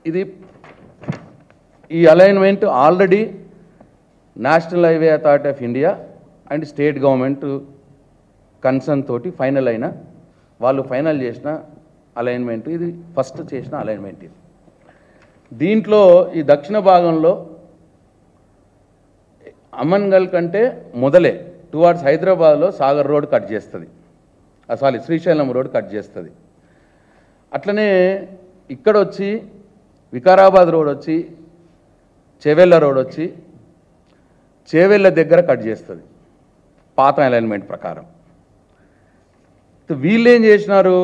ఇది ఈ alignment already national highway authority of India and state government concern తోటి final అయిన వాళ్ళు ఫైనల్ చేసిన అలైన్మెంట్, ఇది ఫస్ట్ చేసిన అలైన్మెంట్. ఇది దీంట్లో ఈ దక్షిణ భాగంలో అమన్గల్ కంటే మొదలే టువార్డ్స్ హైదరాబాద్లో సాగర్ రోడ్ కట్ చేస్తుంది, సారీ శ్రీశైలం రోడ్ కట్ చేస్తుంది. అట్లనే ఇక్కడ వచ్చి వికారాబాద్ రోడ్ వచ్చి చేవెళ్ళ రోడ్ వచ్చి చేవెళ్ళ దగ్గర కట్ చేస్తుంది పాత అలైన్మెంట్ ప్రకారం. వీళ్ళు ఏం చేసినారు,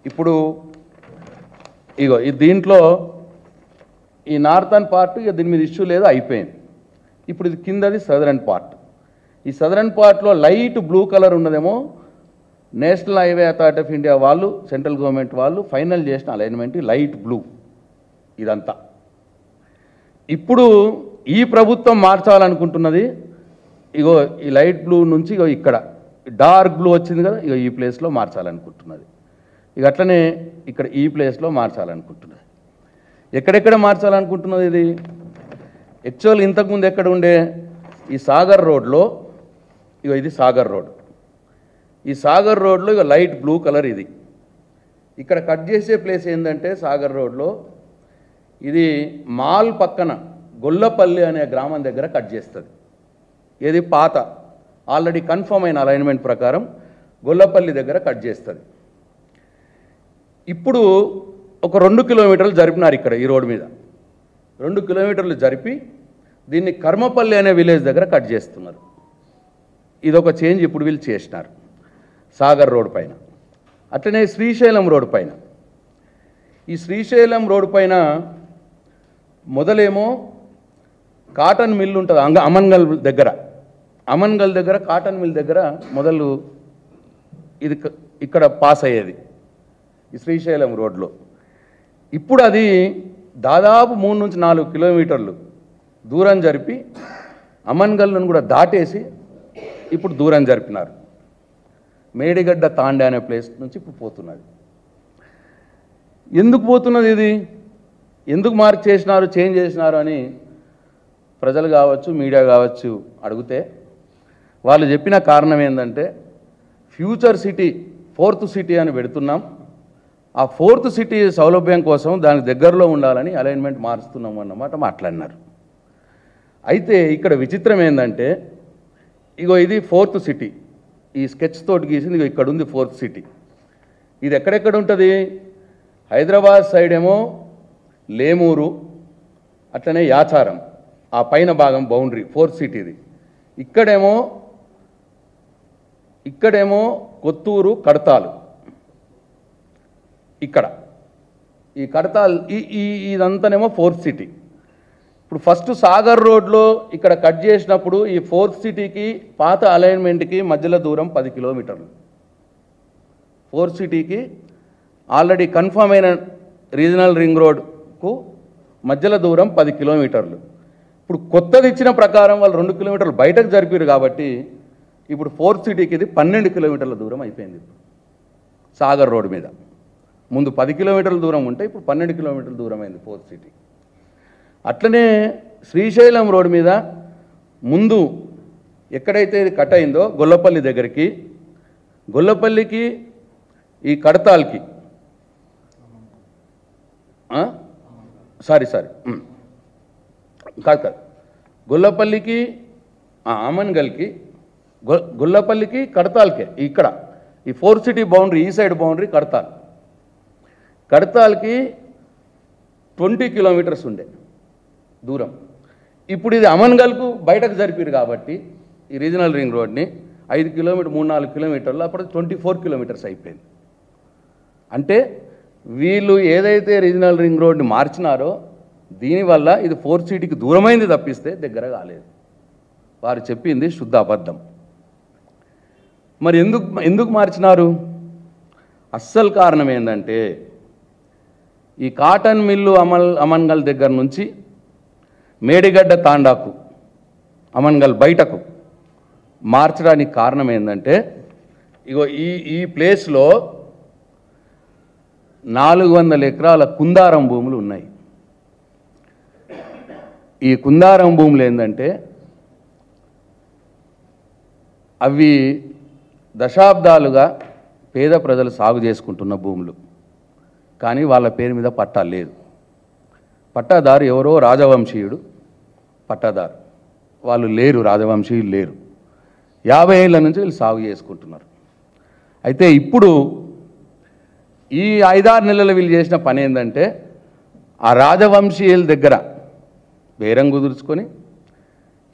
ఇప్పుడు ఇగో దీంట్లో ఈ నార్థన్ పార్ట్ ఇక దీని మీద ఇష్యూ లేదు, అయిపోయింది. ఇప్పుడు ఇది కిందది సదరన్ పార్ట్. ఈ సదరన్ పార్ట్లో లైట్ బ్లూ కలర్ ఉన్నదేమో national highway authority of India వాళ్ళు, సెంట్రల్ గవర్నమెంట్ వాళ్ళు ఫైనల్ చేసిన అలైన్మెంట్ లైట్ బ్లూ ఇదంతా. ఇప్పుడు ఈ ప్రభుత్వం మార్చాలనుకుంటున్నది ఇగో ఈ లైట్ బ్లూ నుంచి ఇగో ఇక్కడ డార్క్ బ్లూ వచ్చింది కదా, ఇగో ఈ ప్లేస్లో మార్చాలనుకుంటున్నది. ఇక అట్లనే ఇక్కడ ఈ ప్లేస్లో మార్చాలనుకుంటున్నది. ఎక్కడెక్కడ మార్చాలనుకుంటున్నది ఇది యాక్చువల్ ఇంతకుముందు ఎక్కడ ఉండే ఈ సాగర్ రోడ్లో, ఇగో ఇది సాగర్ రోడ్. ఈ సాగర్ రోడ్లో ఇక లైట్ బ్లూ కలర్ ఇది. ఇక్కడ కట్ చేసే ప్లేస్ ఏంటంటే సాగర్ రోడ్లో ఇది మాల్ పక్కన గొల్లపల్లి అనే గ్రామం దగ్గర కట్ చేస్తుంది. ఇది పాత ఆల్రెడీ కన్ఫర్మ్ అయిన అలైన్మెంట్ ప్రకారం గొల్లపల్లి దగ్గర కట్ చేస్తుంది. ఇప్పుడు ఒక 2 కిలోమీటర్లు జరిపినారు ఇక్కడ ఈ రోడ్డు మీద. 2 కిలోమీటర్లు జరిపి దీన్ని కర్మపల్లి అనే విలేజ్ దగ్గర కట్ చేస్తున్నారు. ఇదొక చేంజ్ ఇప్పుడు వీళ్ళు చేసినారు సాగర్ రోడ్ పైన. అట్లనే శ్రీశైలం రోడ్ పైన, ఈ శ్రీశైలం రోడ్ పైన మొదలేమో కాటన్ మిల్ ఉంటుంది అమన్గల్ దగ్గర. అమన్గల్ దగ్గర కాటన్ మిల్ దగ్గర మొదలు ఇది ఇక్కడ పాస్ అయ్యేది ఈ శ్రీశైలం రోడ్లో. ఇప్పుడు అది దాదాపు 3 నుంచి 4 కిలోమీటర్లు దూరం జరిపి అమన్గల్ను కూడా దాటేసి ఇప్పుడు దూరం జరిపినారు. మేడిగడ్డ తాండే అనే ప్లేస్ నుంచి ఇప్పుడు పోతున్నది. ఎందుకు పోతున్నది ఇది, ఎందుకు మార్క్ చేసినారు, చేంజ్ చేసినారు అని ప్రజలు కావచ్చు మీడియా కావచ్చు అడిగితే వాళ్ళు చెప్పిన కారణం ఏంటంటే ఫ్యూచర్ సిటీ 4th సిటీ అని పెడుతున్నాం, ఆ 4th సిటీ సౌలభ్యం కోసం దానికి దగ్గరలో ఉండాలని అలైన్మెంట్ మారుస్తున్నాం అన్నమాట మాట్లాడినారు. అయితే ఇక్కడ విచిత్రం ఏంటంటే ఇగో ఇది 4th సిటీ, ఈ స్కెచ్ తోటి గీసింది ఇగో ఇక్కడ ఉంది 4th సిటీ. ఇది ఎక్కడెక్కడ ఉంటుంది, హైదరాబాద్ సైడ్ ఏమో లేమూరు, అట్లనే యాచారం, ఆ పైన భాగం బౌండరీ 4th సిటీది. ఇక్కడేమో కొత్తూరు కడతాలు, ఇక్కడ ఈ కడతాల్ ఇదంతానేమో 4th సిటీ. ఇప్పుడు ఫస్ట్ సాగర్ రోడ్లో ఇక్కడ కట్ చేసినప్పుడు ఈ 4th సిటీకి పాత అలైన్మెంట్కి మధ్యలో దూరం 10 కిలోమీటర్లు. 4th సిటీకి ఆల్రెడీ కన్ఫర్మ్ అయిన రీజనల్ రింగ్ రోడ్కు మధ్యలో దూరం 10 కిలోమీటర్లు. ఇప్పుడు కొత్తది ఇచ్చిన ప్రకారం వాళ్ళు 2 కిలోమీటర్లు బయటకు జరిపారు కాబట్టి ఇప్పుడు 4th సిటీకి ఇది 12 కిలోమీటర్ల దూరం అయిపోయింది. సాగర్ రోడ్ మీద ముందు 10 కిలోమీటర్ల దూరం ఉంటే ఇప్పుడు 12 కిలోమీటర్ల దూరం అయింది 4th సిటీ. అట్లనే శ్రీశైలం రోడ్ మీద ముందు ఎక్కడైతే ఇది కట్ అయిందో గొల్లపల్లి దగ్గరికి, గొల్లపల్లికి ఈ కడతాల్కి సారీ కాదు గొల్లపల్లికి అమన్గల్కి గొల్లపల్లికి కడతాల్కే ఇక్కడ ఈ 4th సిటీ బౌండరీ ఈ సైడ్ బౌండరీ కడతాల్కి 20 కిలోమీటర్స్ ఉండే దూరం. ఇప్పుడు ఇది అమన్గల్కు బయటకు జరిపారు కాబట్టి ఈ రీజనల్ రింగ్ రోడ్ని 5 కిలోమీటర్ 3-4 కిలోమీటర్లు అప్పుడు 24 కిలోమీటర్స్ అయిపోయింది. అంటే వీళ్ళు ఏదైతే రీజనల్ రింగ్ రోడ్ని మార్చినారో దీనివల్ల ఇది 4th సిటీకి దూరమైంది తప్పిస్తే దగ్గర కాలేదు. వారు చెప్పింది శుద్ధ అబద్ధం. మరి ఎందుకు మార్చినారు, అస్సలు కారణం ఏంటంటే ఈ కాటన్ మిల్లు అమన్గల్ దగ్గర నుంచి మేడిగడ్డ తాండాకు అమన్గల్ బయటకు మార్చడానికి కారణం ఏంటంటే ఇగో ఈ ప్లేస్లో 400 ఎకరాల కుందారం భూములు ఉన్నాయి. ఈ కుందారం భూములు ఏంటంటే అవి దశాబ్దాలుగా పేద ప్రజలు సాగు చేసుకుంటున్న భూములు, కానీ వాళ్ళ పేరు మీద పట్టా లేదు. పట్టాదారు ఎవరో రాజవంశీయుడు పట్టాదారు, వాళ్ళు లేరు, రాజవంశీయులు లేరు. 50 ఏళ్ళ నుంచి వీళ్ళు సాగు చేసుకుంటున్నారు. అయితే ఇప్పుడు ఈ 5-6 నెలలు వీళ్ళు చేసిన పని ఏంటంటే ఆ రాజవంశీయుల దగ్గర బేరం కుదుర్చుకొని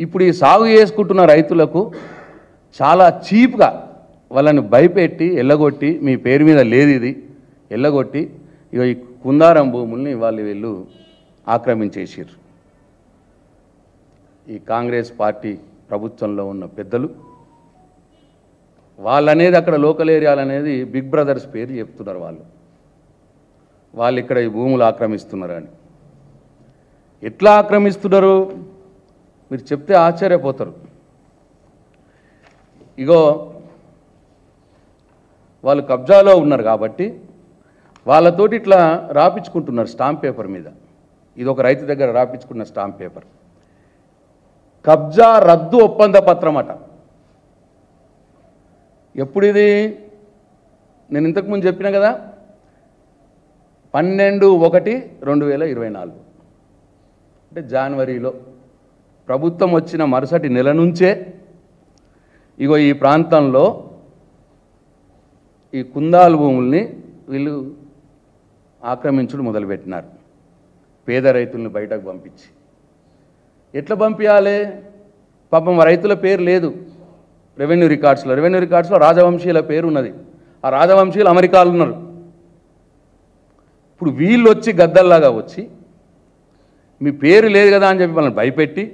ఇప్పుడు ఈ సాగు చేసుకుంటున్న రైతులకు చాలా చీప్గా వాళ్ళని భయపెట్టి ఎల్లగొట్టి, మీ పేరు మీద లేదు ఇది ఎల్లగొట్టి, ఇక ఈ కుందారం భూముల్ని వీళ్ళు ఆక్రమించేసారు. ఈ కాంగ్రెస్ పార్టీ ప్రభుత్వంలో ఉన్న పెద్దలు వాళ్ళనేది అక్కడ లోకల్ ఏరియాలు అనేది బిగ్ బ్రదర్స్ పేరు చెప్తున్నారు. వాళ్ళు ఇక్కడ ఈ భూములు ఆక్రమిస్తున్నారని. ఎట్లా ఆక్రమిస్తున్నారు మీరు చెప్తే ఆశ్చర్యపోతారు. ఇగో వాళ్ళు కబ్జాలో ఉన్నారు కాబట్టి వాళ్ళతోటి ఇట్లా రాపించుకుంటున్నారు స్టాంప్ పేపర్ మీద. ఇది ఒక రైతు దగ్గర రాపించుకున్న స్టాంప్ పేపర్. కబ్జా రద్దు ఒప్పంద పత్రం అట. ఎప్పుడు ఇది? నేను ఇంతకుముందు చెప్పిన కదా, 12/1/2024 అంటే జనవరిలో ప్రభుత్వం వచ్చిన మరుసటి నెల నుంచే ఇగో ఈ ప్రాంతంలో ఈ కుందాల భూముల్ని వీళ్ళు ఆక్రమించడం మొదలుపెట్టినారు. పేద రైతులను బయటకు పంపించి. ఎట్లా పంపించాలి? పాపం రైతుల పేరు లేదు రెవెన్యూ రికార్డ్స్లో రాజవంశీయుల పేరు ఉన్నది. ఆ రాజవంశీయులు అమెరికాలో ఉన్నారు. ఇప్పుడు వీళ్ళు వచ్చి గద్దల్లాగా వచ్చి మీ పేరు లేదు కదా అని చెప్పి వాళ్ళని భయపెట్టి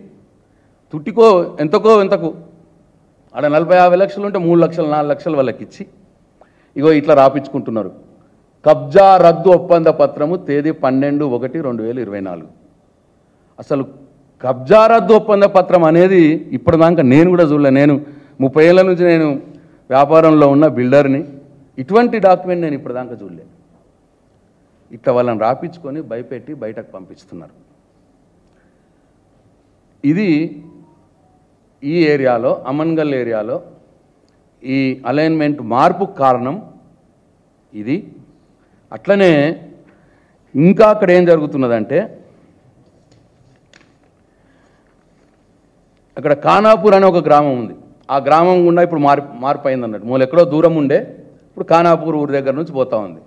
తుట్టికో ఎంతకు ఆడ 40-50 లక్షలు ఉంటే 3 లక్షలు 4 లక్షలు వాళ్ళకి ఇచ్చి ఇగో ఇట్లా రాపించుకుంటున్నారు. కబ్జా రద్దు ఒప్పంద పత్రము తేదీ 12/1/2024. అసలు కబ్జా రద్దు ఒప్పంద పత్రం అనేది ఇప్పటిదాకా నేను కూడా చూడలే. నేను 30 ఏళ్ళ నుంచి నేను వ్యాపారంలో ఉన్న బిల్డర్ని. ఇటువంటి డాక్యుమెంట్ నేను ఇప్పటిదాకా చూడలే. ఇట్లా వాళ్ళని రాపించుకొని భయపెట్టి బయటకు పంపిస్తున్నారు. ఇది ఈ ఏరియాలో, అమన్గల్ ఏరియాలో ఈ అలైన్మెంట్ మార్పు కారణం ఇది. అట్లనే ఇంకా అక్కడ ఏం జరుగుతున్నదంటే అక్కడ ఖానాపూర్ అనే ఒక గ్రామం ఉంది. ఆ గ్రామం గుండా ఇప్పుడు మార్పు అయింది అన్నట్టు. మూలు ఎక్కడో దూరం ఉండే ఇప్పుడు ఖానాపూర్ ఊరు దగ్గర నుంచి పోతా ఉంది.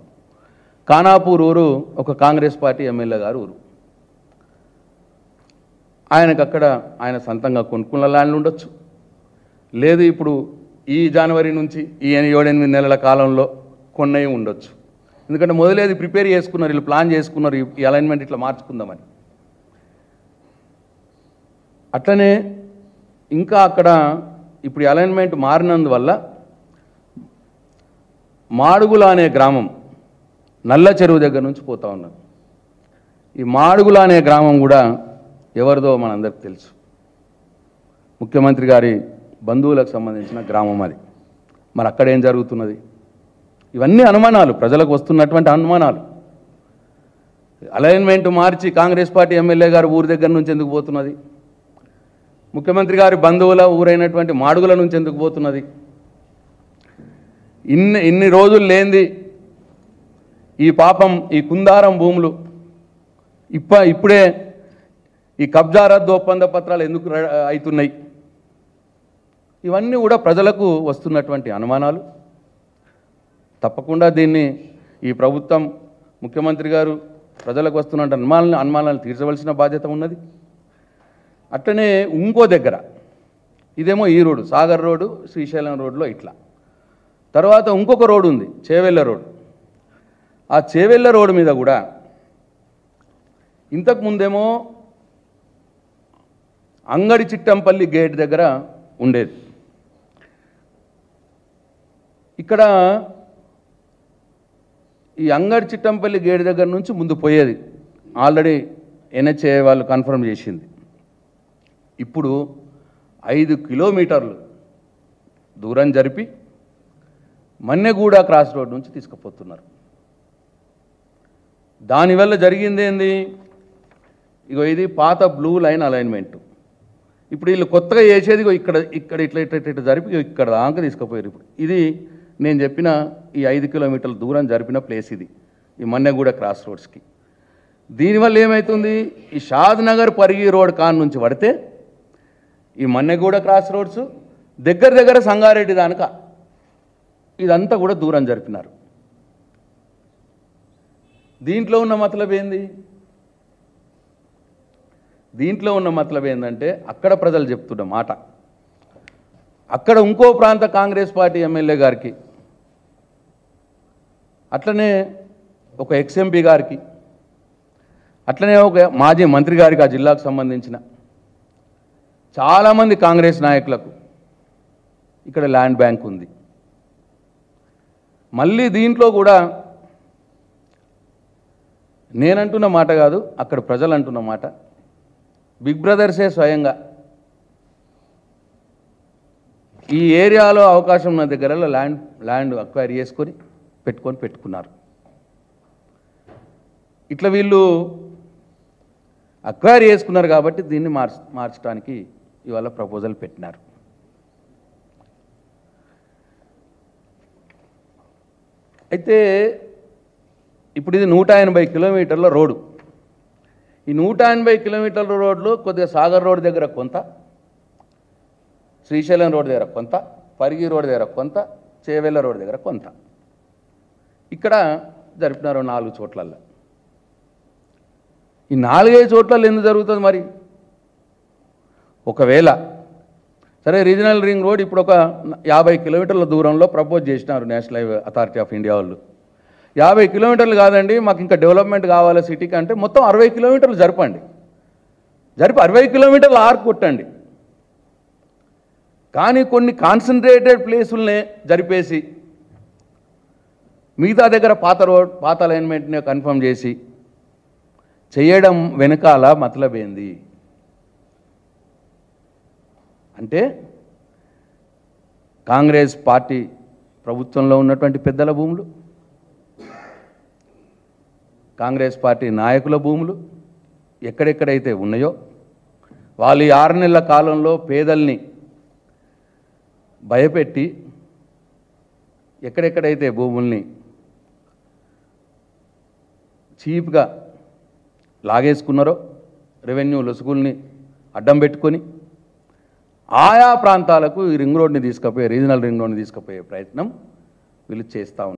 ఖానాపూర్ ఊరు ఒక కాంగ్రెస్ పార్టీ ఎమ్మెల్యే గారు ఊరు. ఆయనకు అక్కడ ఆయన సొంతంగా కొనుక్కున్న ల్యాండ్లు ఉండొచ్చు, లేదు ఇప్పుడు ఈ జనవరి నుంచి ఈ 7-8 నెలల కాలంలో కొన్నవి ఉండొచ్చు. ఎందుకంటే మొదలేది ప్రిపేర్ చేసుకున్నారు, వీళ్ళు ప్లాన్ చేసుకున్నారు ఈ అలైన్మెంట్ ఇట్లా మార్చుకుందామని. అట్లనే ఇంకా అక్కడ ఇప్పుడు ఈ అలైన్మెంట్ మారినందువల్ల మాడుగుల అనే గ్రామం నల్ల చెరువు దగ్గర నుంచి పోతా ఉన్నారు. ఈ మాడుగుల అనే గ్రామం కూడా ఎవరిదో మనందరికి తెలుసు. ముఖ్యమంత్రి గారి బంధువులకు సంబంధించిన గ్రామం అది. మరి అక్కడ ఏం జరుగుతున్నది? ఇవన్నీ అనుమానాలు, ప్రజలకు వస్తున్నటువంటి అనుమానాలు. అలైన్మెంట్ మార్చి కాంగ్రెస్ పార్టీ ఎమ్మెల్యే గారు ఊరి దగ్గర నుంచి ఎందుకు పోతున్నది? ముఖ్యమంత్రి గారి బంధువుల ఊరైనటువంటి మాడుగుల నుంచి ఎందుకు పోతున్నది? ఇన్ని రోజులు లేనిది ఈ పాపం ఈ కుందారం భూములు ఇప్పుడే ఈ కబ్జా రద్దు ఒప్పంద పత్రాలు ఎందుకు అవుతున్నాయి? ఇవన్నీ కూడా ప్రజలకు వస్తున్నటువంటి అనుమానాలు. తప్పకుండా దీన్ని ఈ ప్రభుత్వం, ముఖ్యమంత్రి గారు ప్రజలకు వస్తున్న అనుమానాలను తీర్చవలసిన బాధ్యత ఉన్నది. అట్లనే ఇంకో దగ్గర ఇదేమో ఈ రోడ్డు సాగర్ రోడ్డు శ్రీశైలం రోడ్లో ఇట్లా, తర్వాత ఇంకొక రోడ్డు ఉంది చేవెళ్ళ రోడ్డు. ఆ చేవెళ్ళ రోడ్డు మీద కూడా ఇంతకు ముందేమో అంగడి చిట్టంపల్లి గేట్ దగ్గర ఉండేది. ఇక్కడ ఈ అంగడి చిట్టంపల్లి గేట్ దగ్గర నుంచి ముందు పోయేది ఆల్రెడీ ఎన్హెచ్ఏ వాళ్ళు కన్ఫర్మ్ చేసింది. ఇప్పుడు 5 కిలోమీటర్లు దూరం జరిపి మన్నెగూడ క్రాస్ రోడ్ నుంచి తీసుకుపోతున్నారు. దానివల్ల జరిగింది ఏంది? ఇగో ఇది పాత బ్లూ లైన్ అలైన్మెంట్. ఇప్పుడు వీళ్ళు కొత్తగా చేసేది ఇక్కడ ఇక్కడ ఇట్లా ఇట్లా ఇట్లా జరిపి ఇక్కడ దాకా తీసుకుపోయారు. ఇప్పుడు ఇది నేను చెప్పిన ఈ 5 కిలోమీటర్ల దూరం జరిపిన ప్లేస్ ఇది, ఈ మన్నెగూడ క్రాస్ రోడ్స్కి. దీనివల్ల ఏమవుతుంది? ఈ షాద్ నగర్ పరిగి రోడ్ కాన్ నుంచి పడితే ఈ మన్నెగూడ క్రాస్ రోడ్స్ దగ్గర దగ్గర సంగారెడ్డి దానిక ఇదంతా కూడా దూరం జరిపినారు. దీంట్లో ఉన్న మతలబ్ ఏంది? దీంట్లో ఉన్న మతలబ్ ఏంటంటే అక్కడ ప్రజలు చెప్తున్న మాట, అక్కడ ఇంకో ప్రాంత కాంగ్రెస్ పార్టీ ఎమ్మెల్యే గారికి, అట్లనే ఒక ఎక్స్ఎంపీ గారికి, అట్లనే ఒక మాజీ మంత్రి గారికి, ఆ జిల్లాకు సంబంధించిన చాలామంది కాంగ్రెస్ నాయకులకు ఇక్కడ ల్యాండ్ బ్యాంక్ ఉంది. మళ్ళీ దీంట్లో కూడా నేనంటున్న మాట కాదు, అక్కడ ప్రజలు అంటున్న మాట, బిగ్ బ్రదర్సే స్వయంగా ఈ ఏరియాలో అవకాశం ఉన్న దగ్గర ల్యాండ్ అక్వైర్ చేసుకొని పెట్టుకున్నారు. ఇట్లా వీళ్ళు అక్వైర్ చేసుకున్నారు కాబట్టి దీన్ని మార్చడానికి ఇవాళ ప్రపోజల్ పెట్టినారు. అయితే ఇప్పుడు ఇది 180 కిలోమీటర్ల రోడ్డు. ఈ 180 కిలోమీటర్ల రోడ్లు కొద్దిగా సాగర్ రోడ్ దగ్గర కొంత, శ్రీశైలం రోడ్ దగ్గర కొంత, పరిగి రోడ్ దగ్గర కొంత, చేవెళ్ళ రోడ్ దగ్గర కొంత, ఇక్కడ జరిపినారు 4 చోట్లల్లో. ఈ 4-5 చోట్లలో ఎందుకు జరుగుతుంది మరి? ఒకవేళ సరే రీజనల్ రింగ్ రోడ్ ఇప్పుడు ఒక 50 కిలోమీటర్ల దూరంలో ప్రపోజ్ చేసినారు national highway authority of India వాళ్ళు. 50 కిలోమీటర్లు కాదండి, మాకు ఇంకా డెవలప్మెంట్ కావాలి సిటీకి అంటే మొత్తం 60 కిలోమీటర్లు జరపండి, జరిపి 60 కిలోమీటర్లు ఆర్క్ కొట్టండి. కానీ కొన్ని కాన్సన్ట్రేటెడ్ ప్లేసులనే జరిపేసి మిగతా దగ్గర పాత అలైన్మెంట్ని కన్ఫర్మ్ చేసి చేయడం వెనకాల మతలబ్ ఏంది అంటే, కాంగ్రెస్ పార్టీ ప్రభుత్వంలో ఉన్నటువంటి పెద్దల భూములు, కాంగ్రెస్ పార్టీ నాయకుల భూములు ఎక్కడెక్కడైతే ఉన్నాయో వాళ్ళు ఈ 6 నెలల కాలంలో పేదల్ని భయపెట్టి ఎక్కడెక్కడైతే భూముల్ని చీప్గా లాగేసుకున్నారో, రెవెన్యూ లొసుగుల్ని అడ్డం పెట్టుకొని ఆయా ప్రాంతాలకు ఈ రింగ్ రోడ్ని తీసుకుపోయే, రీజనల్ రింగ్ రోడ్ని తీసుకుపోయే ప్రయత్నం వీళ్ళు చేస్తూ ఉన్నారు.